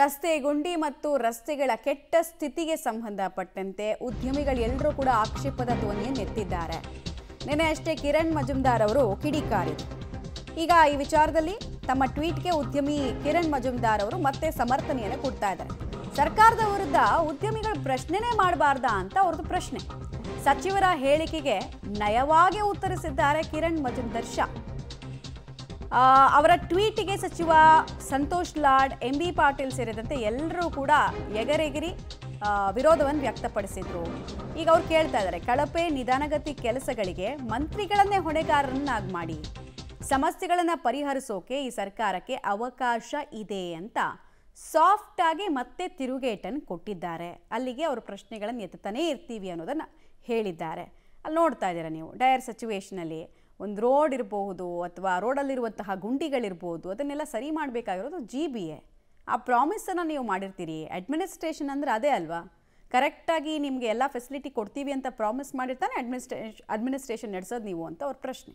ರಸ್ತೆ ಗುಂಡಿ ಮತ್ತು ರಸ್ತೆಗಳ ಕೆಟ್ಟ ಸ್ಥಿತಿಗೆ ಸಂಬಂಧಪಟ್ಟಂತೆ ಉದ್ಯಮಿಗಳೆಲ್ಲರೂ ಕೂಡ ಆಕ್ಷೇಪದ ಧ್ವನಿಯನ್ನು ಎತ್ತಿದ್ದಾರೆ. ನಿನ್ನೆ ಅಷ್ಟೇ ಕಿರಣ್ ಮಜುಮ್ದಾರ್ ಅವರು ಕಿಡಿಕಾರಿದರು. ಈಗ ಈ ವಿಚಾರದಲ್ಲಿ ತಮ್ಮ ಟ್ವೀಟ್ಗೆ ಉದ್ಯಮಿ ಕಿರಣ್ ಮಜುಮ್ದಾರ್ ಅವರು ಮತ್ತೆ ಸಮರ್ಥನೆಯನ್ನು ಕೊಡ್ತಾ ಇದ್ದಾರೆ. ಸರ್ಕಾರದ ವಿರುದ್ಧ ಉದ್ಯಮಿಗಳು ಪ್ರಶ್ನೆನೇ ಮಾಡಬಾರ್ದಾ ಅಂತ ಅವ್ರದ್ದು ಪ್ರಶ್ನೆ. ಸಚಿವರ ಹೇಳಿಕೆಗೆ ನಯವಾಗಿ ಉತ್ತರಿಸಿದ್ದಾರೆ ಕಿರಣ್ ಮಜುಮ್ದಾರ್ ಶಾ. ಅವರ ಟ್ವೀಟಿಗೆ ಸಚಿವ ಸಂತೋಷ್ ಲಾಡ್, ಎಂಬಿ ಪಾಟೀಲ್ ಸೇರಿದಂತೆ ಎಲ್ಲರೂ ಕೂಡ ಎಗರೆಗಿರಿ ವಿರೋಧವನ್ನು ವ್ಯಕ್ತಪಡಿಸಿದ್ರು. ಈಗ ಅವ್ರು ಕೇಳ್ತಾ ಇದ್ದಾರೆ, ಕಳಪೆ ನಿಧಾನಗತಿ ಕೆಲಸಗಳಿಗೆ ಮಂತ್ರಿಗಳನ್ನೇ ಹೊಣೆಗಾರರನ್ನಾಗಿ ಮಾಡಿ ಸಮಸ್ಯೆಗಳನ್ನು ಪರಿಹರಿಸೋಕೆ ಈ ಸರ್ಕಾರಕ್ಕೆ ಅವಕಾಶ ಇದೆ ಅಂತ ಸಾಫ್ಟ್ ಆಗಿ ಮತ್ತೆ ತಿರುಗೇಟನ್ನು ಕೊಟ್ಟಿದ್ದಾರೆ. ಅಲ್ಲಿಗೆ ಅವರು ಪ್ರಶ್ನೆಗಳನ್ನು ಎತ್ತುತ್ತಾನೆ ಇರ್ತೀವಿ ಅನ್ನೋದನ್ನು ಹೇಳಿದ್ದಾರೆ. ಅಲ್ಲಿ ನೋಡ್ತಾ ಇದ್ದೀರಾ ನೀವು, ಡಯರ್ ಸಿಚುವೇಷನಲ್ಲಿ ಒಂದು ರೋಡ್ ಇರಬಹುದು ಅಥವಾ ರೋಡಲ್ಲಿರುವಂತಹ ಗುಂಡಿಗಳಿರ್ಬೋದು, ಅದನ್ನೆಲ್ಲ ಸರಿ ಮಾಡಬೇಕಾಗಿರೋದು GBA. ಆ ಪ್ರಾಮಿಸನ್ನು ನೀವು ಮಾಡಿರ್ತೀರಿ. ಅಡ್ಮಿನಿಸ್ಟ್ರೇಷನ್ ಅಂದರೆ ಅದೇ ಅಲ್ವಾ? ಕರೆಕ್ಟಾಗಿ ನಿಮಗೆ ಎಲ್ಲ ಫೆಸಿಲಿಟಿ ಕೊಡ್ತೀವಿ ಅಂತ ಪ್ರಾಮಿಸ್ ಮಾಡಿರ್ತಾನೆ ಅಡ್ಮಿನಿಸ್ಟ್ರೇಷನ್ ನಡೆಸೋದು ನೀವು ಅಂತ ಅವ್ರ ಪ್ರಶ್ನೆ.